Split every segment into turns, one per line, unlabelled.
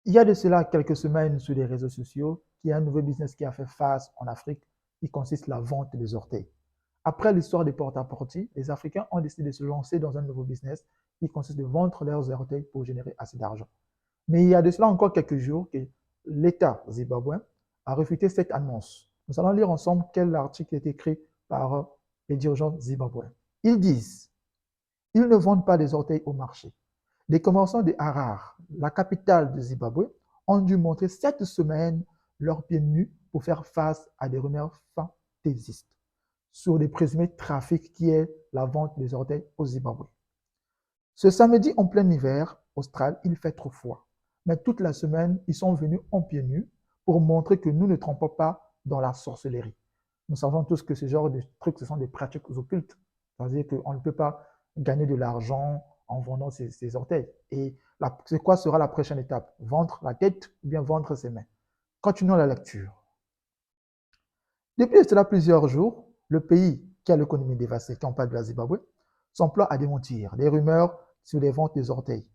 Il y a de cela quelques semaines sur les réseaux sociaux, il y a un nouveau business qui a fait face en Afrique qui consiste à la vente des orteils. Après l'histoire des porte-à-porte, les Africains ont décidé de se lancer dans un nouveau business qui consiste de vendre leurs orteils pour générer assez d'argent. Mais il y a de cela encore quelques jours que l'État zimbabwéen a refuté cette annonce. Nous allons lire ensemble quel article est écrit par les dirigeants zimbabwéens. Ils disent, ils ne vendent pas des orteils au marché. Les commerçants de Harare, la capitale de Zimbabwe, ont dû montrer cette semaine leurs pieds nus pour faire face à des rumeurs fantaisistes sur les présumés trafics qui est la vente des orteils au Zimbabwe. Ce samedi, en plein hiver austral, il fait trop froid. Mais toute la semaine, ils sont venus en pieds nus pour montrer que nous ne trompons pas dans la sorcellerie. Nous savons tous que ce genre de trucs, ce sont des pratiques occultes. C'est-à-dire qu'on ne peut pas gagner de l'argent en vendant ses orteils. Et c'est quoi sera la prochaine étape? Vendre la tête ou bien vendre ses mains? Continuons la lecture. Depuis cela plusieurs jours, le pays qui a l'économie dévastée, qui on parle de la Zimbabwe, s'emploie à démentir les rumeurs sur les ventes des orteils.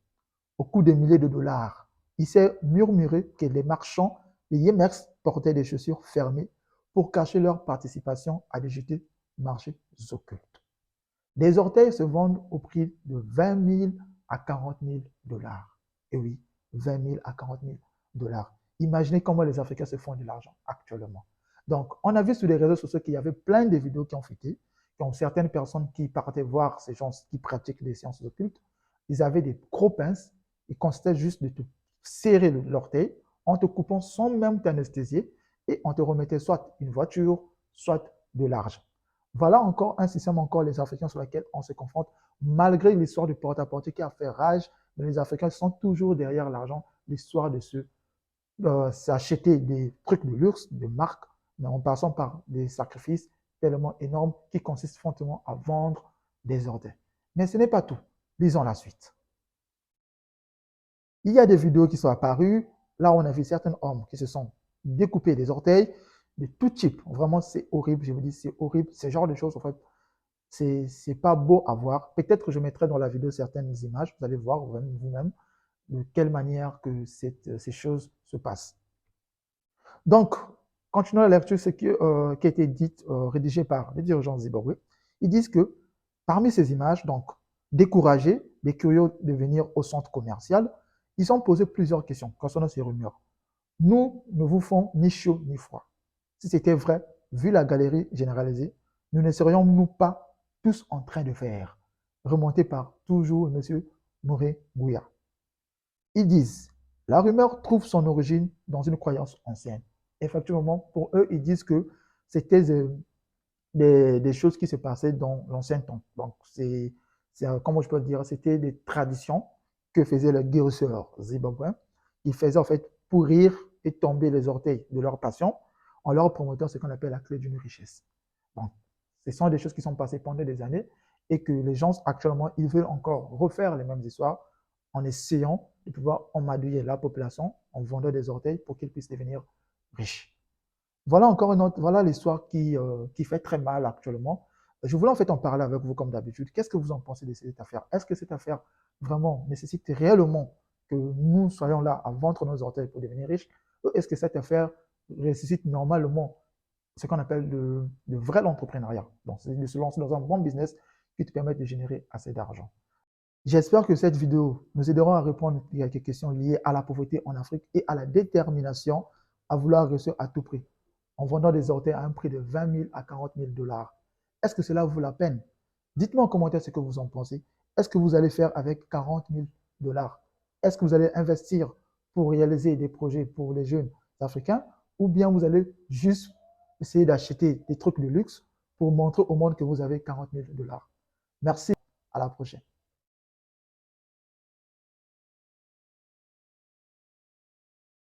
Au coût de milliers de dollars, il s'est murmuré que les marchands, les Yemex, portaient des chaussures fermées pour cacher leur participation à des jetés marchés occultes. Les orteils se vendent au prix de 20 000 à 40 000 dollars. Et oui, 20 000 à 40 000 dollars. Imaginez comment les Africains se font de l'argent actuellement. Donc, on a vu sur les réseaux sociaux qu'il y avait plein de vidéos qui ont fuité, qui ont certaines personnes qui partaient voir ces gens qui pratiquent les sciences occultes. Ils avaient des gros pinces, ils consistaient juste de te serrer l'orteil en te coupant sans même t'anesthésier et on te remettait soit une voiture, soit de l'argent. Voilà encore un système encore les Africains sur lequel on se confronte, malgré l'histoire du porte-à-porte qui a fait rage, mais les Africains sont toujours derrière l'argent, l'histoire de s'acheter des trucs de luxe, de marque, mais en passant par des sacrifices tellement énormes qui consistent fortement à vendre des orteils. Mais ce n'est pas tout. Lisons la suite. Il y a des vidéos qui sont apparues. Là, on a vu certains hommes qui se sont découpés des orteils de tout type. Vraiment, c'est horrible. Je vous dis, c'est horrible. Ce genre de choses, en fait, c'est pas beau à voir. Peut-être que je mettrai dans la vidéo certaines images. Vous allez voir vous-même de quelle manière que ces choses se passent. Donc, continuons la lecture, ce qui a été dit, rédigé par les dirigeants zimbabwe. Ils disent que parmi ces images, donc, décourager les curieux de venir au centre commercial, ils ont posé plusieurs questions concernant ces rumeurs. Nous ne vous font ni chaud ni froid. Si c'était vrai, vu la galerie généralisée, nous ne serions-nous pas tous en train de faire, remonté par toujours M. Moré Gouya. Ils disent, la rumeur trouve son origine dans une croyance ancienne. Effectivement, pour eux, ils disent que c'était des choses qui se passaient dans l'ancien temps. Donc, comment je peux dire, c'était des traditions que faisaient les guérisseurs zimbabwéens. Ils faisaient en fait pourrir et tomber les orteils de leurs patients en leur promettant ce qu'on appelle la clé d'une richesse. Donc, ce sont des choses qui sont passées pendant des années et que les gens actuellement, ils veulent encore refaire les mêmes histoires en essayant de pouvoir emmadouiller la population en vendant des orteils pour qu'ils puissent devenir riches. Voilà encore une autre, voilà l'histoire qui fait très mal actuellement. Je voulais en fait en parler avec vous comme d'habitude. Qu'est-ce que vous en pensez de cette affaire? Est-ce que cette affaire vraiment nécessite réellement que nous soyons là à vendre nos orteils pour devenir riches? Ou est-ce que cette affaire nécessite normalement ce qu'on appelle le vrai entrepreneuriat? Donc, c'est de se lancer dans un bon business qui te permet de générer assez d'argent. J'espère que cette vidéo nous aidera à répondre à quelques questions liées à la pauvreté en Afrique et à la détermination à vouloir réussir à tout prix en vendant des orteils à un prix de 20 000 à 40 000 dollars. Est-ce que cela vaut la peine? Dites-moi en commentaire ce que vous en pensez. Est-ce que vous allez faire avec 40 000 dollars? Est-ce que vous allez investir pour réaliser des projets pour les jeunes africains ou bien vous allez juste essayer d'acheter des trucs de luxe pour montrer au monde que vous avez 40 000 dollars? Merci, à la prochaine.